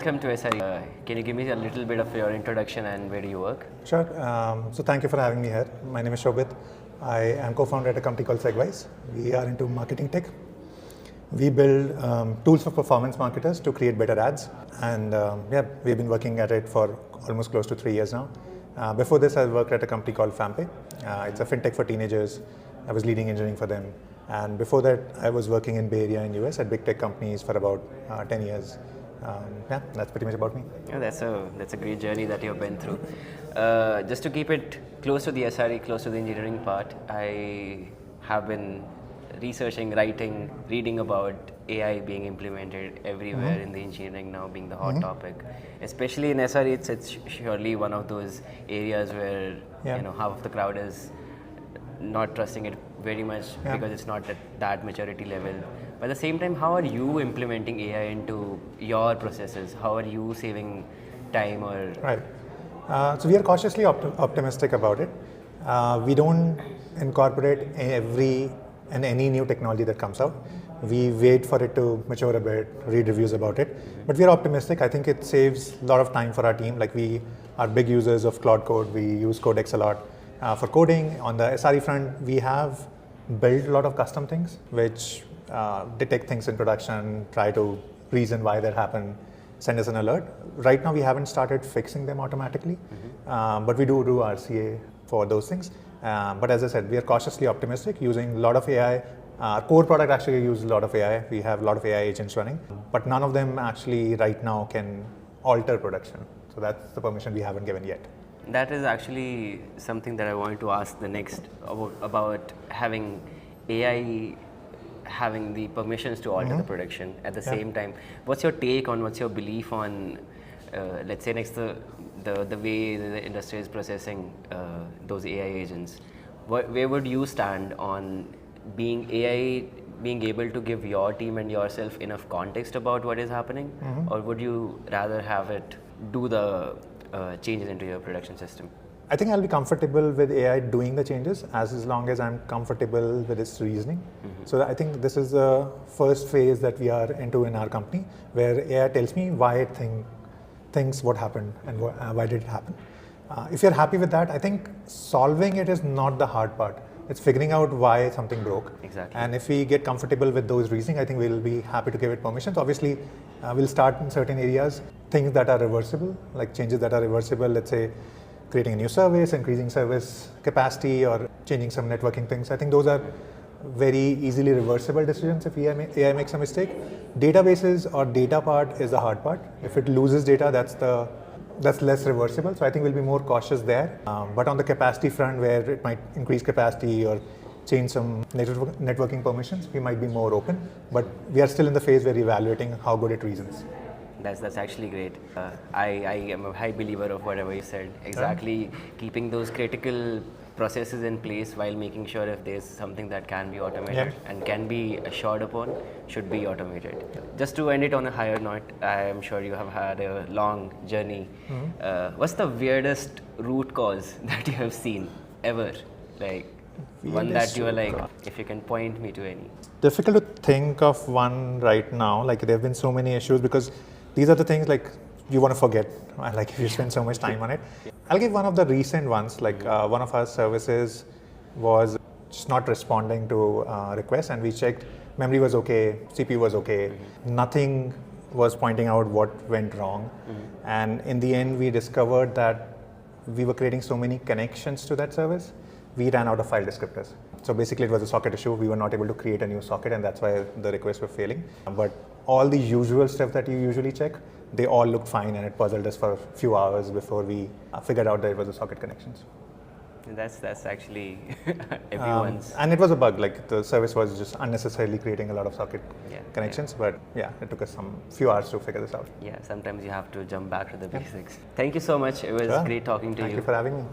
welcome to SRE. Can you give me a little bit of your introduction and where do you work? Sure. So thank you for having me here. My name is Shobhit. I am co-founder at a company called Segwise. We are into marketing tech. We build tools for performance marketers to create better ads. And we've been working at it for almost close to 3 years now. Before this, I worked at a company called FamPay. It's a fintech for teenagers. I was leading engineering for them. And before that, I was working in Bay Area in US at big tech companies for about 10 years. That's pretty much about me. Yeah, that's a great journey that you've been through. Just to keep it close to the SRE, close to the engineering part, I have been researching, writing, reading about AI being implemented everywhere in the engineering now being the hot topic. Especially in SRE, it's surely one of those areas where half of the crowd is not trusting it very much because it's not at that maturity level. But at the same time, how are you implementing AI into your processes? How are you saving time or... Right. So we are cautiously optimistic about it. We don't incorporate any new technology that comes out. We wait for it to mature a bit, read reviews about it. But we are optimistic. I think it saves a lot of time for our team. Like we are big users of Claude Code. We use Codex a lot. For coding, on the SRE front, we have built a lot of custom things which detect things in production, try to reason why that happened, send us an alert. Right now, we haven't started fixing them automatically, but we do RCA for those things. But as I said, we are cautiously optimistic using a lot of AI. Our core product actually uses a lot of AI. We have a lot of AI agents running, but none of them actually right now can alter production. So that's the permission we haven't given yet. That is actually something that I wanted to ask the next about having AI having the permissions to alter the production at the same time. What's your belief on, let's say next the way the industry is processing those AI agents? Where would you stand on being able to give your team and yourself enough context about what is happening? Or would you rather have it do the changes into your production system? I think I'll be comfortable with AI doing the changes as long as I'm comfortable with its reasoning. So I think this is the first phase that we are into in our company, where AI tells me why it thinks what happened and why did it happen. If you're happy with that, I think solving it is not the hard part. It's figuring out why something broke. Exactly. And if we get comfortable with those reasoning, I think we'll be happy to give it permissions. Obviously, we'll start in certain areas, things that are reversible, like changes that are reversible, let's say creating a new service, increasing service capacity, or changing some networking things. I think those are very easily reversible decisions if AI makes a mistake. Databases or data part is the hard part. If it loses data, that's less reversible. So I think we'll be more cautious there. But on the capacity front, where it might increase capacity or change some networking permissions, we might be more open. But we are still in the phase where we're evaluating how good it reasons. That's actually great. I am a high believer of whatever you said. Exactly, keeping those critical processes in place while making sure if there's something that can be automated and can be assured upon, should be automated. Just to end it on a higher note, I am sure you have had a long journey. What's the weirdest root cause that you have seen ever? Like one that you are like, if you can point me to any. Difficult to think of one right now. Like there have been so many issues because these are the things like you want to forget, like if you spend so much time on it. I'll give one of the recent ones, like one of our services was just not responding to requests, and we checked memory was okay, CPU was okay, nothing was pointing out what went wrong. And in the end, we discovered that we were creating so many connections to that service, we ran out of file descriptors. So basically it was a socket issue. We were not able to create a new socket, and that's why the requests were failing. But all the usual stuff that you usually check, they all looked fine, and it puzzled us for a few hours before we figured out that it was the socket connections. That's actually everyone's. And it was a bug, like the service was just unnecessarily creating a lot of socket connections, but it took us few hours to figure this out. Yeah, sometimes you have to jump back to the basics. Thank you so much. It was great talking to you. Thank you for having me.